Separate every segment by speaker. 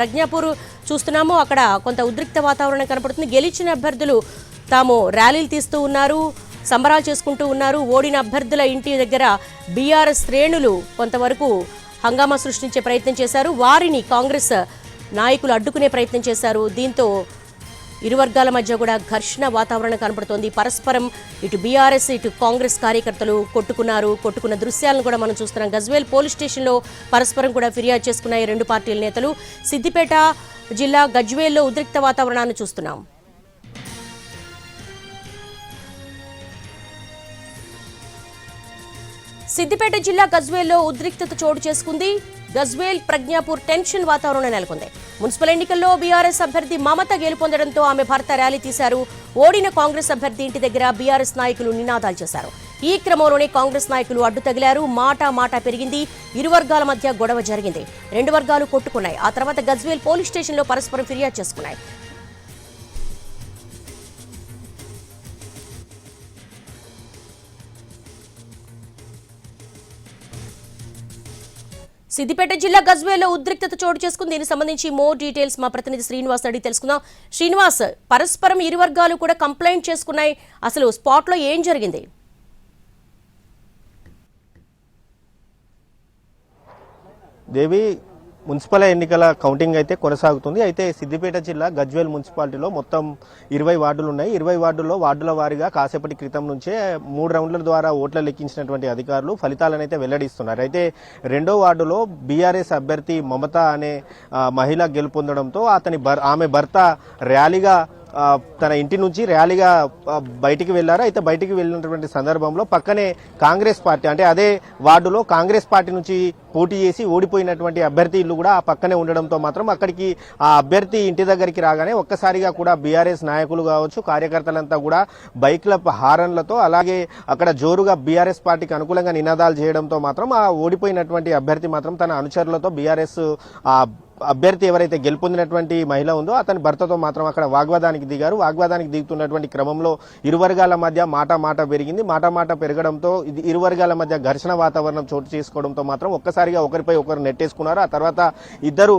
Speaker 1: ప్రజ్ఞాపూర్ చూస్తున్నాము, అక్కడ కొంత ఉద్రిక్త వాతావరణం కనపడుతుంది. గెలిచిన అభ్యర్థులు తాము ర్యాలీలు తీస్తూ ఉన్నారు, సంబరాలు చేసుకుంటూ ఉన్నారు. ఓడిన అభ్యర్థుల ఇంటి దగ్గర బీఆర్ఎస్ శ్రేణులు కొంతవరకు హంగామా సృష్టించే ప్రయత్నం చేశారు. వారిని కాంగ్రెస్ నాయకులు అడ్డుకునే ప్రయత్నం చేశారు. దీంతో ఇరు వర్గాల మధ్య కూడా ఘర్షణ వాతావరణం కనపడుతోంది. పరస్పరం ఇటు బీఆర్ఎస్ ఇటు కాంగ్రెస్ కార్యకర్తలు కొట్టుకున్న దృశ్యాలను కూడా మనం చూస్తున్నాం. గజ్వేల్ పోలీస్ స్టేషన్లో పరస్పరం కూడా ఫిర్యాదు చేసుకున్నాయి రెండు పార్టీల నేతలు. సిద్దిపేట జిల్లా గజ్వేల్లో ఉద్రిక్త వాతావరణాన్ని చూస్తున్నాం. సిద్దిపేట జిల్లా గజ్వేల్లో ఉద్రిక్తత చోటు చేసుకుంది. గజ్వేల్ ప్రజ్ఞాపూర్ టెన్షన్ వాతావరణం నెలకొంది. మున్సిపల్ ఎన్నికల్లో బీఆర్ఎస్ అభ్యర్థి మమత గెలుపొందడంతో ఆమె భర్త ర్యాలీ తీశారు. ఓడిన కాంగ్రెస్ అభ్యర్థి ఇంటి దగ్గర బీఆర్ఎస్ నాయకులు నినాదాలు చేశారు. ఈ క్రమంలోనే కాంగ్రెస్ నాయకులు అడ్డు తగిలారు. మాట పెరిగింది. ఇరు వర్గాల మధ్య గొడవ జరిగింది. రెండు వర్గాలు కొట్టుకున్నాయి. ఆ తర్వాత గజ్వేల్ పోలీస్ స్టేషన్లో పరస్పరం ఫిర్యాదు చేసుకున్నాయి. సిద్దిపేట జిల్లా గజ్వేల్లో ఉద్రిక్తత చోటు చేసుకుంది. దీనికి సంబంధించి మోర్ డీటెయిల్స్ మా ప్రతినిధి శ్రీనివాస్ అడిగి తెలుసుకుందాం. శ్రీనివాస్, పరస్పరం ఇరు వర్గాలు కూడా కంప్లైంట్ చేసుకున్నాయి. అసలు స్పాట్ లో ఏం జరిగింది?
Speaker 2: దేవి, మున్సిపల్ ఎన్నికల కౌంటింగ్ అయితే కొనసాగుతుంది. అయితే సిద్దిపేట జిల్లా గజ్వేల్ మున్సిపాలిటీలో మొత్తం 20 వార్డులు ఉన్నాయి. 20 వార్డుల్లో వార్డుల వారీగా కాసేపటి క్రితం నుంచే 3 రౌండ్ల ద్వారా ఓట్ల లెక్కించినటువంటి అధికారులు ఫలితాలను అయితే వెల్లడిస్తున్నారు. అయితే రెండో వార్డులో బీఆర్ఎస్ అభ్యర్థి మమత అనే మహిళ గెలుపొందడంతో ఆమె భర్త ర్యాలీగా తన ఇంటి నుంచి ర్యాలీగా బయటికి వెళ్లారు. అయితే బయటికి వెళ్ళినటువంటి సందర్భంలో పక్కనే కాంగ్రెస్ పార్టీ, అంటే అదే వార్డులో కాంగ్రెస్ పార్టీ నుంచి పోటీ చేసి ఓడిపోయినటువంటి అభ్యర్థి ఇల్లు కూడా ఆ పక్కనే ఉండడంతో మాత్రం అక్కడికి ఆ అభ్యర్థి ఇంటి దగ్గరికి రాగానే ఒక్కసారిగా కూడా బీఆర్ఎస్ నాయకులు కావచ్చు, కార్యకర్తలంతా కూడా బైక్ల హారన్లతో అలాగే అక్కడ జోరుగా బీఆర్ఎస్ పార్టీకి అనుకూలంగా నినాదాలు చేయడంతో మాత్రం ఆ ఓడిపోయినటువంటి అభ్యర్థి మాత్రం తన అనుచరులతో బీఆర్ఎస్ అభ్యర్థి ఎవరైతే గెలుపొందినటువంటి మహిళ ఉందో అతని భర్తతో మాత్రం అక్కడ వాగ్వాదానికి దిగారు. వాగ్వాదానికి దిగుతున్నటువంటి క్రమంలో ఇరు వర్గాల మధ్య మాట పెరిగింది. మాట పెరగడంతో ఇరు వర్గాల మధ్య ఘర్షణ వాతావరణం చోటు చేసుకోవడంతో మాత్రం ఒక్కసారిగా ఒకరిపై ఒకరు నెట్టేసుకున్నారు. ఆ తర్వాత ఇద్దరు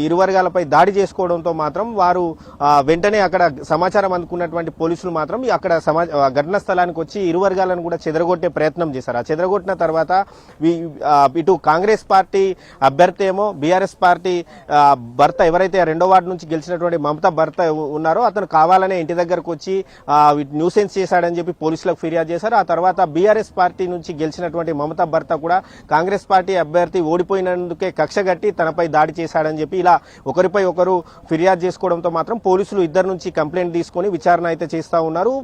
Speaker 2: ఇరు వర్గాలపై దాడి చేసుకోవడంతో మాత్రం వారు వెంటనే అక్కడ సమాచారం అందుకున్నటువంటి పోలీసులు మాత్రం అక్కడ ఘటనా స్థలానికి వచ్చి ఇరు వర్గాలను కూడా చెదరగొట్టే ప్రయత్నం చేశారు. ఆ చెదరగొట్టిన తర్వాత ఇటు కాంగ్రెస్ పార్టీ అభ్యర్థి ఏమో బీఆర్ఎస్ పార్టీ భర్త ఎవరైతే రెండో వార్డు నుంచి గెలిచినటువంటి మమత భర్త ఉన్నారో అతను కావాలనే ఇంటి దగ్గరకు వచ్చి న్యూసెన్స్ చేశాడని చెప్పి పోలీసులకు ఫిర్యాదు చేశారు. ఆ తర్వాత బీఆర్ఎస్ పార్టీ నుంచి గెలిచినటువంటి మమత భర్త కూడా కాంగ్రెస్ పార్టీ అభ్యర్థి ఓడిపోయినందుకే కక్షగట్టి తనపై దాడి చేశాడని చెప్పి ఇలా ఒకరిపై ఒకరు ఫిర్యాదు చేసుకోవడంతో మాత్రం పోలీసులు ఇద్దరు నుంచి కంప్లైంట్ తీసుకొని విచారణ అయితే చేస్తా ఉన్నారు.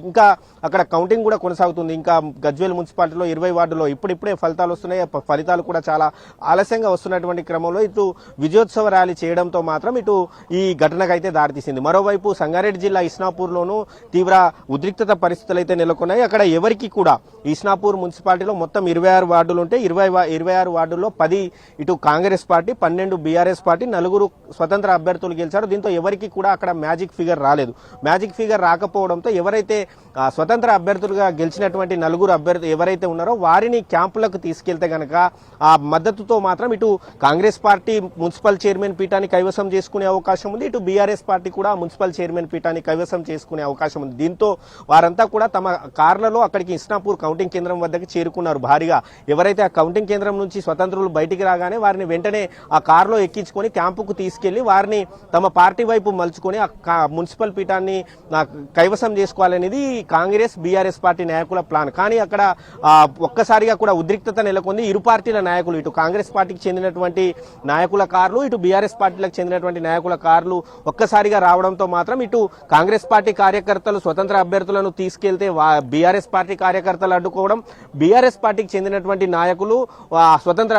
Speaker 2: ఇంకా అక్కడ కౌంటింగ్ కూడా కొనసాగుతుంది. ఇంకా గజ్వేల్ మున్సిపాలిటీలో 20 వార్డులో ఇప్పుడిప్పుడే ఫలితాలు వస్తున్నాయి. ఫలితాలు కూడా చాలా ఆలస్యంగా వస్తున్నటువంటి క్రమంలో ఇటు విజయోత్సవ ర్యాలీ చేయడంతో మాత్రం ఇటు ఈ ఘటనకైతే దారితీసింది. మరోవైపు సంగారెడ్డి జిల్లా ఇస్నాపూర్లోనూ తీవ్ర ఉద్రిక్తత పరిస్థితులు అయితే నెలకొన్నాయి. అక్కడ ఎవరికి కూడా ఇస్నాపూర్ మున్సిపాలిటీలో మొత్తం 26 వార్డులు ఉంటే 26 వార్డుల్లో 10 ఇటు కాంగ్రెస్ పార్టీ, 12 బీఆర్ఎస్ పార్టీ, 4 స్వతంత్ర అభ్యర్థులు గెలిచారు. దీంతో ఎవరికి కూడా అక్కడ మ్యాజిక్ ఫిగర్ రాలేదు. మ్యాజిక్ ఫిగర్ రాకపోవడంతో ఎవరైతే స్వతంత్ర అభ్యర్థులుగా గెలిచినటువంటి 4 అభ్యర్థులు ఎవరైతే ఉన్నారో వారిని క్యాంపులకు తీసుకెళ్తే గనక ఆ మద్దతుతో మాత్రం ఇటు కాంగ్రెస్ పార్టీ మున్సిపల్ చైర్మన్ పీఠాన్ని కైవసం చేసుకునే అవకాశం ఉంది. ఇటు బీఆర్ఎస్ పార్టీ కూడా మున్సిపల్ చైర్మన్ పీఠాన్ని కైవసం చేసుకునే అవకాశం ఉంది. దీంతో వారంతా కూడా తమ కార్లలో అక్కడికి ఇస్నాపూర్ కౌంటింగ్ కేంద్రం వద్దకు చేరుకున్నారు భారీగా. ఎవరైతే ఆ కౌంటింగ్ కేంద్రం నుంచి స్వతంత్రులు బయటికి రాగానే వారిని వెంటనే ఆ కారులో ఎక్కించుకొని క్యాంపుకు తీసుకెళ్లి వారిని తమ పార్టీ వైపు మలుచుకొని ఆ మున్సిపల్ పీఠాన్ని కైవసం చేసుకోవాలనేది కాంగ్రెస్ బీఆర్ఎస్ పార్టీ నాయకుల ప్లాన్. కానీ అక్కడ ఒక్కసారిగా కూడా ఉద్రిక్తత నెలకొంది. ఇరు పార్టీల నాయకులు, ఇటు కాంగ్రెస్ పార్టీకి చెందినటువంటి నాయకుల కార్లు, ఇటు బీఆర్ఎస్ పార్టీలకు చెందినటువంటి నాయకుల కార్లు ఒక్కసారిగా రావడంతో మాత్రం ఇటు కాంగ్రెస్ పార్టీ కార్యకర్తలు స్వతంత్ర అభ్యర్థులను తీసుకెళ్తే బీఆర్ఎస్ పార్టీ కార్యకర్తలు అడ్డుకోవడం, బీఆర్ఎస్ పార్టీకి చెందినటువంటి నాయకులు స్వతంత్ర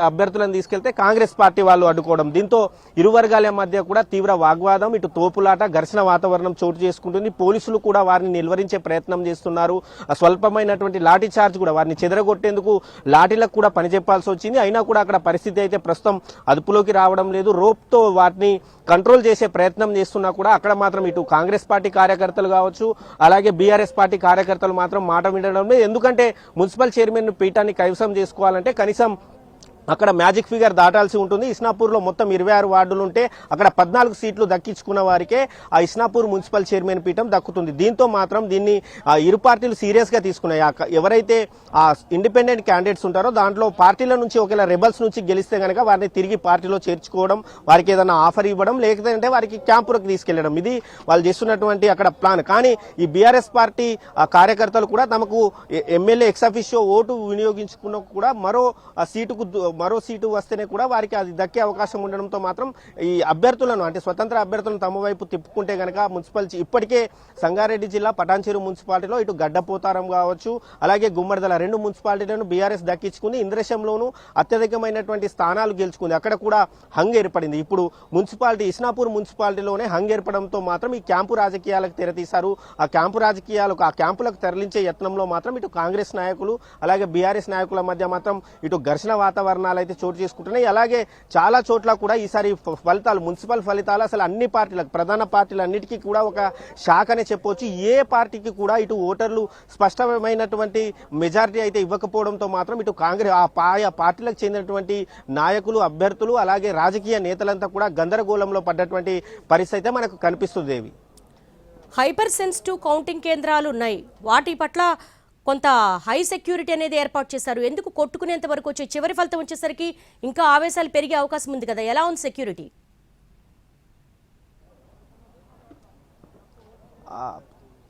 Speaker 2: అభ్యర్థులను తీసుకెళ్తే కాంగ్రెస్ పార్టీ వాళ్ళు అడ్డుకోవడం. దీంతో ఇరు వర్గాల మధ్య కూడా తీవ్ర వాగ్వాదం, ఇటు తోపులాట, ఘర్షణ వాతావరణం చోటు చేసుకుంటుంది. పోలీసులు కూడా వారిని నిలువరించే ప్రయత్నం చేస్తున్నారు. స్వల్పమైనటువంటి లాఠీ చార్జ్ కూడా వారిని చెదరగొట్టేందుకు లాఠీలకు కూడా పనిచెప్పాల్సి వచ్చింది. అయినా కూడా అక్కడ పరిస్థితి అయితే ప్రస్తుతం అదుపులోకి రావడం లేదు. రోప్తో వాటిని కంట్రోల్ చేసే ప్రయత్నం చేస్తున్నా కూడా అక్కడ మాత్రం ఇటు కాంగ్రెస్ పార్టీ కార్యకర్తలు కావచ్చు, అలాగే బీఆర్ఎస్ పార్టీ కార్యకర్తలు మాత్రం మాట వినడం లేదు. ఎందుకంటే మున్సిపల్ చైర్మన్ పీఠాన్ని కైవసం చేసుకోవాలంటే కనీసం అక్కడ మ్యాజిక్ ఫిగర్ దాటాల్సి ఉంటుంది. ఇస్నాపూర్లో మొత్తం 26 వార్డులు ఉంటే అక్కడ 14 సీట్లు దక్కించుకున్న వారికే ఆ ఇస్నాపూర్ మున్సిపల్ చైర్మన్ పీఠం దక్కుతుంది. దీంతో మాత్రం దీన్ని ఇరు పార్టీలు సీరియస్ గా తీసుకున్నాయి. ఎవరైతే ఆ ఇండిపెండెంట్ క్యాండిడేట్స్ ఉంటారో దాంట్లో పార్టీల నుంచి ఒకవేళ రెబల్స్ నుంచి గెలిస్తే గనక వారిని తిరిగి పార్టీలో చేర్చుకోవడం, వారికి ఏదైనా ఆఫర్ ఇవ్వడం, లేకపోతే వారికి క్యాంపులకు తీసుకెళ్లడం, ఇది వాళ్ళు చేస్తున్నటువంటి అక్కడ ప్లాన్. కానీ ఈ బీఆర్ఎస్ పార్టీ కార్యకర్తలు కూడా తమకు ఎమ్మెల్యే ఎక్సాఫిషియో ఓటు వినియోగించుకున్న కూడా మరో సీటు వస్తేనే కూడా వారికి అది దక్కే అవకాశం ఉండడంతో మాత్రం ఈ అభ్యర్థులను అంటే స్వతంత్ర అభ్యర్థులను తమ వైపు తిప్పుకుంటే గనక మున్సిపల్ ఇప్పటికే సంగారెడ్డి జిల్లా పటాన్చెరు మున్సిపాలిటీలో ఇటు గడ్డపోతారం కావచ్చు, అలాగే గుమ్మడిదల 2 మున్సిపాలిటీలను బీఆర్ఎస్ దక్కించుకుంది. ఇంద్రశంలోనూ అత్యధికమైనటువంటి స్థానాలు గెలుచుకుంది. అక్కడ కూడా హంగ్ ఏర్పడింది. ఇప్పుడు ఇస్నాపూర్ మున్సిపాలిటీలోనే హంగ్ ఏర్పడంతో మాత్రం ఈ క్యాంపు రాజకీయాలకు తెరతీశారు. ఆ క్యాంపులకు తరలించే యత్నంలో మాత్రం ఇటు కాంగ్రెస్ నాయకులు అలాగే బీఆర్ఎస్ నాయకుల మధ్య మాత్రం ఇటు ఘర్షణ వాతావరణాలు అయితే చోటు చేసుకుంటున్నాయి. అలాగే చాలా చోట్ల కూడా ఈసారి మున్సిపల్ ఫలితాలు అసలు అన్ని పార్టీలకు, ప్రధాన పార్టీలన్నిటికీ కూడా ఒక షాక్ అనే చెప్పొచ్చు. ఏ పార్టీకి కూడా ఇటు ఓటర్లు స్పష్టమైనటువంటి మెజారిటీ అయితే ఇవ్వకపోవడంతో మాత్రం ఇటు కాంగ్రెస్ ఆయా పార్టీలకు చెందినటువంటి నాయకులు, అభ్యర్థులు అలాగే రాజకీయ నేతలంతా కూడా గందరగోళంలో పడ్డటువంటి పరిస్థితి అయితే మనకు కనిపిస్తుంది. దేవి,
Speaker 1: హైపర్ సెన్సిటివ్ కౌంటింగ్ కేంద్రాలు ఉన్నాయి, వాటి పట్ల కొంత హై సెక్యూరిటీ అనేది ఏర్పాటు చేశారు. ఎందుకు కొట్టుకునేంత వరకు వచ్చే చివరి ఫలితం వచ్చేసరికి ఇంకా ఆవేశాలు పెరిగే అవకాశం ఉంది కదా, ఎలా ఉంది సెక్యూరిటీ?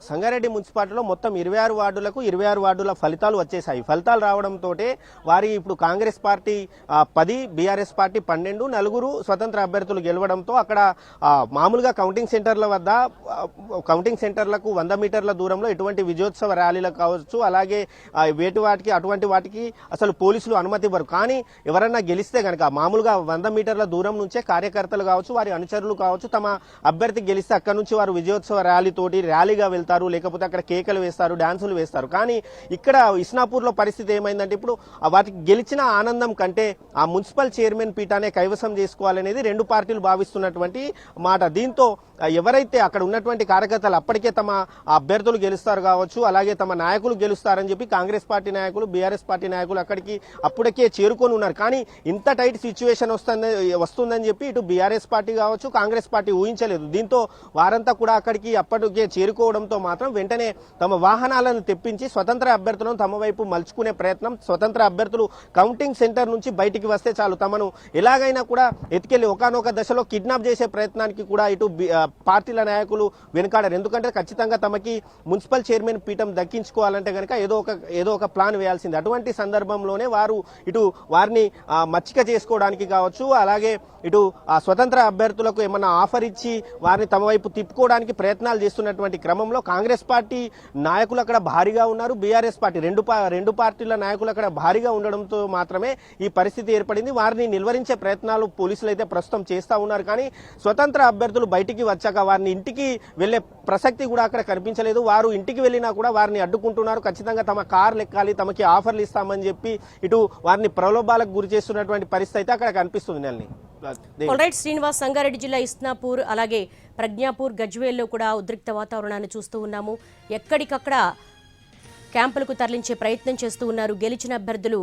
Speaker 2: సంగారెడ్డి మున్సిపాలిటీలో మొత్తం 26 వార్డులకు 26 వార్డుల ఫలితాలు వచ్చేసాయి. ఫలితాలు రావడంతో వారి ఇప్పుడు కాంగ్రెస్ పార్టీ 10, బీఆర్ఎస్ పార్టీ 12, 4 స్వతంత్ర అభ్యర్థులు గెలవడంతో అక్కడ మామూలుగా కౌంటింగ్ సెంటర్లకు 100 మీటర్ల దూరంలో ఎటువంటి విజయోత్సవ ర్యాలీలు కావచ్చు, అలాగే అటువంటి వాటికి అసలు పోలీసులు అనుమతి ఇవ్వరు. కానీ ఎవరన్నా గెలిస్తే గనక మామూలుగా 100 మీటర్ల దూరం నుంచే కార్యకర్తలు కావచ్చు, వారి అనుచరులు కావచ్చు, తమ అభ్యర్థి గెలిస్తే అక్కడి నుంచి వారు విజయోత్సవ ర్యాలీగా వెళ్తారు, లేకపోతే అక్కడ కేకలు వేస్తారు, డాన్సులు వేస్తారు. కానీ ఇక్కడ ఇస్నాపూర్ లో పరిస్థితి ఏమైందంటే ఇప్పుడు వాటికి గెలిచిన ఆనందం కంటే ఆ మున్సిపల్ చైర్మన్ పీఠానే కైవసం చేసుకోవాలనేది 2 పార్టీలు భావిస్తున్నటువంటి మాట. దీంతో ఎవరైతే అక్కడ ఉన్నటువంటి కార్యకర్తలు అప్పటికే తమ అభ్యర్థులు గెలుస్తారు కావచ్చు, అలాగే తమ నాయకులు గెలుస్తారని చెప్పి కాంగ్రెస్ పార్టీ నాయకులు, బీఆర్ఎస్ పార్టీ నాయకులు అక్కడికి అప్పటికే చేరుకొని ఉన్నారు. కానీ ఇంత టైట్ సిచ్యువేషన్ వస్తుందని చెప్పి ఇటు బీఆర్ఎస్ పార్టీ కావచ్చు, కాంగ్రెస్ పార్టీ ఊహించలేదు. దీంతో వారంతా కూడా అక్కడికి అప్పటికే చేరుకోవడంతో మాత్రం వెంటనే తమ వాహనాలను తెప్పించి స్వతంత్ర అభ్యర్థులను తమ వైపు మలుచుకునే ప్రయత్నం, స్వతంత్ర అభ్యర్థులు కౌంటింగ్ సెంటర్ నుంచి బయటికి వస్తే చాలు తమను ఎలాగైనా కూడా ఎత్తుకెళ్లి ఒకానొక దశలో కిడ్నాప్ చేసే ప్రయత్నానికి కూడా ఇటు పార్టీల నాయకులు వెనుకాడారు. ఎందుకంటే ఖచ్చితంగా తమకి మున్సిపల్ చైర్మన్ పీఠం దక్కించుకోవాలంటే కనుక ఏదో ఒక ప్లాన్ వేయాల్సింది. అటువంటి సందర్భంలోనే వారిని మచ్చిక చేసుకోవడానికి కావచ్చు, అలాగే ఇటు స్వతంత్ర అభ్యర్థులకు ఏమన్నా ఆఫర్ ఇచ్చి వారిని తమ వైపు తిప్పుకోవడానికి ప్రయత్నాలు చేస్తున్నటువంటి క్రమంలో కాంగ్రెస్ పార్టీ నాయకులు అక్కడ భారీగా ఉన్నారు, బీఆర్ఎస్ పార్టీ రెండు పార్టీల నాయకులు అక్కడ భారీగా ఉండడంతో మాత్రమే ఈ పరిస్థితి ఏర్పడింది. వారిని నిలువరించే ప్రయత్నాలు పోలీసులు అయితే ప్రస్తుతం చేస్తా ఉన్నారు. కానీ స్వతంత్ర అభ్యర్థులు బయటికి వచ్చాక వారిని ఇంటికి వెళ్లే ప్రసక్తి కూడా అక్కడ కనిపించలేదు. వారు ఇంటికి వెళ్ళినా కూడా వారిని అడ్డుకుంటున్నారు. ఖచ్చితంగా తమ కార్లు ఎక్కాలి, తమకి ఆఫర్లు ఇస్తామని చెప్పి ఇటు వారిని ప్రలోభాలకు గురి చేస్తున్నటువంటి పరిస్థితి అయితే అక్కడ కనిపిస్తుంది. నెలని
Speaker 1: శ్రీనివాస్, సంగారెడ్డి జిల్లా ఇస్నాపూర్ అలాగే ప్రజ్ఞాపూర్, గజ్వేల్లో కూడా ఉద్రిక్త వాతావరణాన్ని చూస్తూ ఉన్నాము. ఎక్కడికక్కడ క్యాంపులకు తరలించే ప్రయత్నం చేస్తూ ఉన్నారు. గెలిచిన అభ్యర్థులు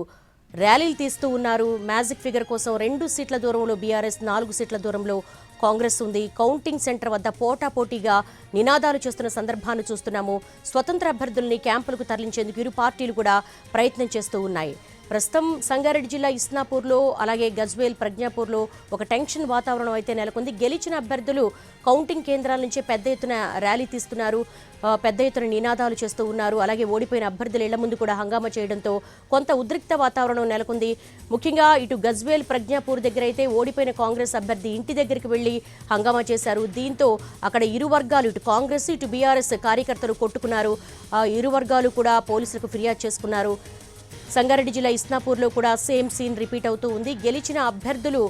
Speaker 1: ర్యాలీలు తీస్తూ ఉన్నారు. మ్యాజిక్ ఫిగర్ కోసం 2 సీట్ల దూరంలో బీఆర్ఎస్, 4 సీట్ల దూరంలో కాంగ్రెస్ ఉంది. కౌంటింగ్ సెంటర్ వద్ద పోటాపోటీగా నినాదాలు చేస్తున్న సందర్భాన్ని చూస్తున్నాము. స్వతంత్ర అభ్యర్థుల్ని క్యాంపులకు తరలించేందుకు ఇరు పార్టీలు కూడా ప్రయత్నం చేస్తూ ఉన్నాయి. ప్రస్తుతం సంగారెడ్డి జిల్లా ఇస్నాపూర్లో అలాగే గజ్వేల్, ప్రజ్ఞాపూర్లో ఒక టెన్షన్ వాతావరణం అయితే నెలకొంది. గెలిచిన అభ్యర్థులు కౌంటింగ్ కేంద్రాల నుంచి పెద్ద ఎత్తున ర్యాలీ తీస్తున్నారు, పెద్ద ఎత్తున నినాదాలు చేస్తూ ఉన్నారు. అలాగే ఓడిపోయిన అభ్యర్థుల ఇళ్ల ముందు కూడా హంగామా చేయడంతో కొంత ఉద్రిక్త వాతావరణం నెలకొంది. ముఖ్యంగా ఇటు గజ్వేల్, ప్రజ్ఞాపూర్ దగ్గర అయితే ఓడిపోయిన కాంగ్రెస్ అభ్యర్థి ఇంటి దగ్గరికి వెళ్లి హంగామా చేశారు. దీంతో అక్కడ ఇరు వర్గాలు, ఇటు కాంగ్రెస్ ఇటు బీఆర్ఎస్ కార్యకర్తలు కొట్టుకున్నారు. ఇరు వర్గాలు కూడా పోలీసులకు ఫిర్యాదు చేసుకున్నారు. సంగారెడ్డి జిల్లా ఇస్నాపూర్లో కూడా సేమ్ సీన్ రిపీట్ అవుతూ ఉంది. గెలిచిన అభ్యర్థులు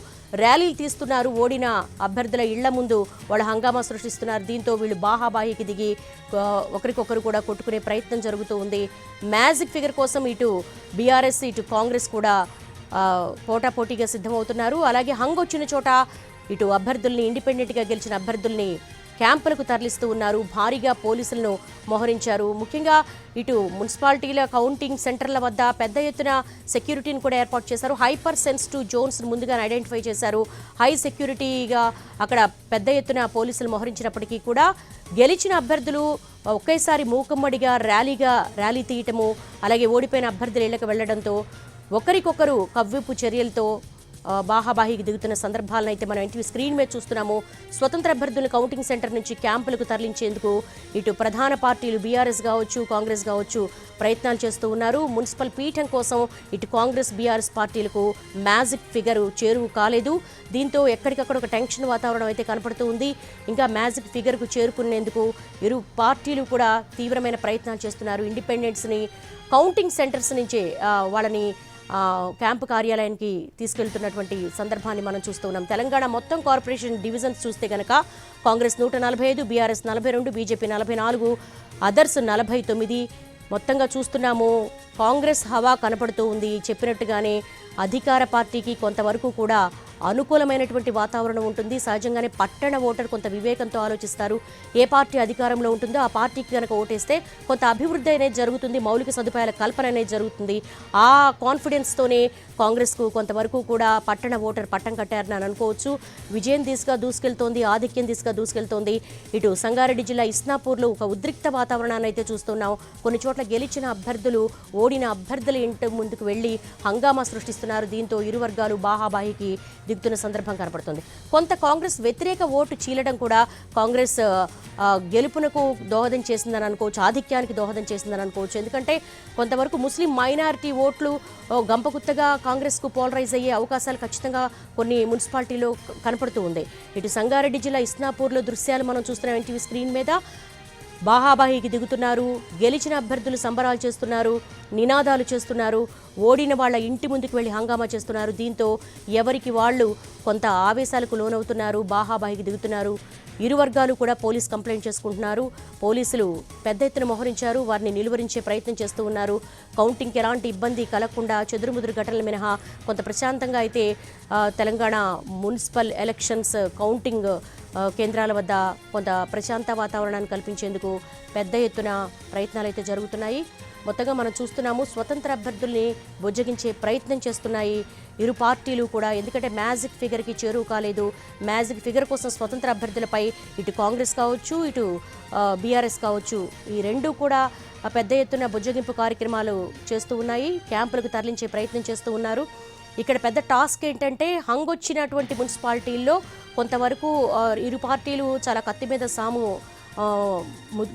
Speaker 1: ర్యాలీలు తీస్తున్నారు. ఓడిన అభ్యర్థుల ఇళ్ల ముందు వాళ్ళు హంగామా సృష్టిస్తున్నారు. దీంతో వీళ్ళు బాహాబాహికి దిగి ఒకరికొకరు కూడా కొట్టుకునే ప్రయత్నం జరుగుతూ ఉంది. మ్యాజిక్ ఫిగర్ కోసం ఇటు బీఆర్ఎస్ ఇటు కాంగ్రెస్ కూడా పోటాపోటీగా సిద్ధమవుతున్నారు. అలాగే హంగ్ వచ్చిన చోట ఇటు అభ్యర్థుల్ని, ఇండిపెండెంట్గా గెలిచిన అభ్యర్థుల్ని క్యాంపులకు తరలిస్తూ ఉన్నారు. భారీగా పోలీసులను మోహరించారు. ముఖ్యంగా ఇటు మున్సిపాలిటీల కౌంటింగ్ సెంటర్ల వద్ద పెద్ద ఎత్తున సెక్యూరిటీని కూడా ఏర్పాటు చేశారు. హైపర్ సెన్సిటివ్ జోన్స్ ముందుగా ఐడెంటిఫై చేశారు. హై సెక్యూరిటీగా అక్కడ పెద్ద ఎత్తున పోలీసులు మోహరించినప్పటికీ కూడా గెలిచిన అభ్యర్థులు ఒకేసారి మూకమ్మడిగా ర్యాలీ తీయటము, అలాగే ఓడిపోయిన అభ్యర్థుల ఇళ్లకు వెళ్లడంతో ఒకరికొకరు కవ్వింపు చర్యలతో బాహాబాహికి దిగుతున్న సందర్భాలను అయితే మనం ఇంటి స్క్రీన్ మీద చూస్తున్నాము. స్వతంత్ర అభ్యర్థులను కౌంటింగ్ సెంటర్ నుంచి క్యాంపులకు తరలించేందుకు ఇటు ప్రధాన పార్టీలు బీఆర్ఎస్ కావచ్చు, కాంగ్రెస్ కావచ్చు ప్రయత్నాలు చేస్తూ ఉన్నారు. మున్సిపల్ పీఠం కోసం ఇటు కాంగ్రెస్ బీఆర్ఎస్ పార్టీలకు మ్యాజిక్ ఫిగర్ చేరువు కాలేదు. దీంతో ఎక్కడికక్కడ ఒక టెన్షన్ వాతావరణం అయితే కనపడుతూ ఉంది. ఇంకా మ్యాజిక్ ఫిగర్కు చేరుకునేందుకు ఇరు పార్టీలు కూడా తీవ్రమైన ప్రయత్నాలు చేస్తున్నారు. ఇండిపెండెంట్స్ని కౌంటింగ్ సెంటర్స్ నుంచే వాళ్ళని క్యాంపు కార్యాలయానికి తీసుకెళ్తున్నటువంటి సందర్భాన్ని మనం చూస్తూ ఉన్నాం. తెలంగాణ మొత్తం కార్పొరేషన్ డివిజన్స్ చూస్తే కనుక కాంగ్రెస్ 145, బీఆర్ఎస్ 42, బీజేపీ 44, అదర్స్ 49. మొత్తంగా చూస్తున్నాము కాంగ్రెస్ హవా కనపడుతూ ఉంది. చెప్పినట్టుగానే అధికార పార్టీకి కొంతవరకు కూడా అనుకూలమైనటువంటి వాతావరణం ఉంటుంది. సహజంగానే పట్టణ ఓటర్ కొంత వివేకంతో ఆలోచిస్తారు. ఏ పార్టీ అధికారంలో ఉంటుందో ఆ పార్టీకి కనుక ఓటేస్తే కొంత అభివృద్ధి అనేది జరుగుతుంది, మౌలిక సదుపాయాల కల్పన అనేది జరుగుతుంది. ఆ కాన్ఫిడెన్స్తోనే కాంగ్రెస్కు కొంతవరకు కూడా పట్టణ ఓటర్ పట్టం కట్టారని అనుకోవచ్చు. విజయం దిశగా దూసుకెళ్తోంది, ఆధిక్యం దిశగా దూసుకెళ్తోంది. ఇటు సంగారెడ్డి జిల్లా ఇస్నాపూర్లో ఒక ఉద్రిక్త వాతావరణాన్ని అయితే చూస్తున్నాం. కొన్ని చోట్ల గెలిచిన అభ్యర్థులు ఓడిన అభ్యర్థుల ఇంటి ముందుకు వెళ్లి హంగామా సృష్టిస్తున్నారు. దీంతో ఇరు వర్గాలు బాహాబాహికి దిగుతున్న సందర్భం కనపడుతుంది. కొంత కాంగ్రెస్ వ్యతిరేక ఓటు చీలడం కూడా కాంగ్రెస్ గెలుపునకు దోహదం చేసిందని అనుకోవచ్చు, ఆధిక్యానికి దోహదం చేసిందని అనుకోవచ్చు. ఎందుకంటే కొంతవరకు ముస్లిం మైనారిటీ ఓట్లు గంపగుత్తగా కాంగ్రెస్కు పోలరైజ్ అయ్యే అవకాశాలు ఖచ్చితంగా కొన్ని మున్సిపాలిటీలో కనపడుతూ ఉంది. ఇటు సంగారెడ్డి జిల్లా ఇస్నాపూర్లో దృశ్యాలు మనం చూస్తున్నాం ఎన్టీవీ స్క్రీన్ మీద. బాహాబాహికి దిగుతున్నారు, గెలిచిన అభ్యర్థులు సంబరాలు చేస్తున్నారు, నినాదాలు చేస్తున్నారు, ఓడిన వాళ్ళ ఇంటి ముందుకు వెళ్ళి హంగామా చేస్తున్నారు. దీంతో ఎవరికి వాళ్ళు కొంత ఆవేశాలకు లోనవుతున్నారు, బాహాబాహికి దిగుతున్నారు. ఇరు వర్గాలు కూడా పోలీస్ కంప్లైంట్ చేసుకుంటున్నారు. పోలీసులు పెద్ద ఎత్తున మోహరించారు, వారిని నిలువరించే ప్రయత్నం చేస్తూ ఉన్నారు. కౌంటింగ్కి ఎలాంటి ఇబ్బంది కలగకుండా చెదురుముదురు ఘటనలు మినహా కొంత ప్రశాంతంగా అయితే తెలంగాణ మున్సిపల్ ఎలక్షన్స్ కౌంటింగ్ కేంద్రాల వద్ద కొంత ప్రశాంత వాతావరణాన్ని కల్పించేందుకు పెద్ద ఎత్తున ప్రయత్నాలు అయితే జరుగుతున్నాయి. మొత్తంగా మనం చూస్తున్నాము స్వతంత్ర అభ్యర్థుల్ని బుజ్జగించే ప్రయత్నం చేస్తున్నాయి ఇరు పార్టీలు కూడా. ఎందుకంటే మ్యాజిక్ ఫిగర్కి చేరువు కాలేదు. మ్యాజిక్ ఫిగర్ కోసం స్వతంత్ర అభ్యర్థులపై ఇటు కాంగ్రెస్ కావచ్చు, ఇటు బీఆర్ఎస్ కావచ్చు, ఈ రెండూ కూడా పెద్ద ఎత్తున బుజ్జగింపు కార్యక్రమాలు చేస్తూ ఉన్నాయి. క్యాంపులకు తరలించే ప్రయత్నం చేస్తూ ఉన్నారు. ఇక్కడ పెద్ద టాస్క్ ఏంటంటే హంగొచ్చినటువంటి మున్సిపాలిటీల్లో కొంతవరకు ఇరు పార్టీలు చాలా కత్తి మీద సాము.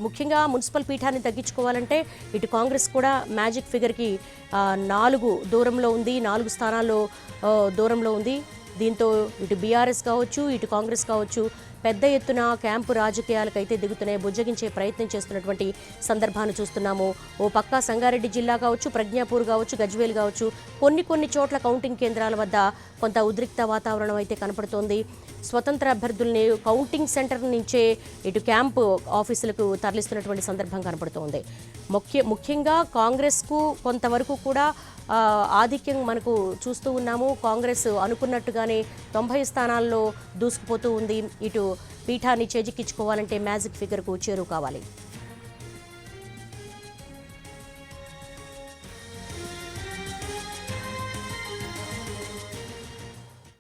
Speaker 1: ముఖ్యంగా మున్సిపల్ పీఠాన్ని తగ్గించుకోవాలంటే ఇటు కాంగ్రెస్ కూడా మ్యాజిక్ ఫిగర్కి 4 దూరంలో ఉంది, 4 స్థానాల్లో దూరంలో ఉంది. దీంతో ఇటు బీఆర్ఎస్ కావచ్చు, ఇటు కాంగ్రెస్ కావచ్చు పెద్ద ఎత్తున క్యాంపు రాజకీయాలకైతే దిగుతున్నాయి, బుజ్జగించే ప్రయత్నం చేస్తున్నటువంటి సందర్భాన్ని చూస్తున్నాము. ఓ పక్క సంగారెడ్డి జిల్లా కావచ్చు, ప్రజ్ఞాపూర్ కావచ్చు, గజ్వేల్ కావచ్చు కొన్ని చోట్ల కౌంటింగ్ కేంద్రాల వద్ద కొంత ఉద్రిక్త వాతావరణం అయితే కనపడుతోంది. స్వతంత్ర అభ్యర్థుల్ని కౌంటింగ్ సెంటర్ నుంచే ఇటు క్యాంపు ఆఫీసులకు తరలిస్తున్నటువంటి సందర్భం కనపడుతోంది. ముఖ్యంగా కాంగ్రెస్కు కొంతవరకు కూడా ఆధిక్యం మనకు చూస్తూ ఉన్నాము. కాంగ్రెస్ అనుకున్నట్టుగానే 90 స్థానాల్లో దూసుకుపోతూ ఉంది. ఇటు పీఠాన్ని చేజిక్కించుకోవాలంటే మ్యాజిక్ ఫిగర్కు చేరువు కావాలి.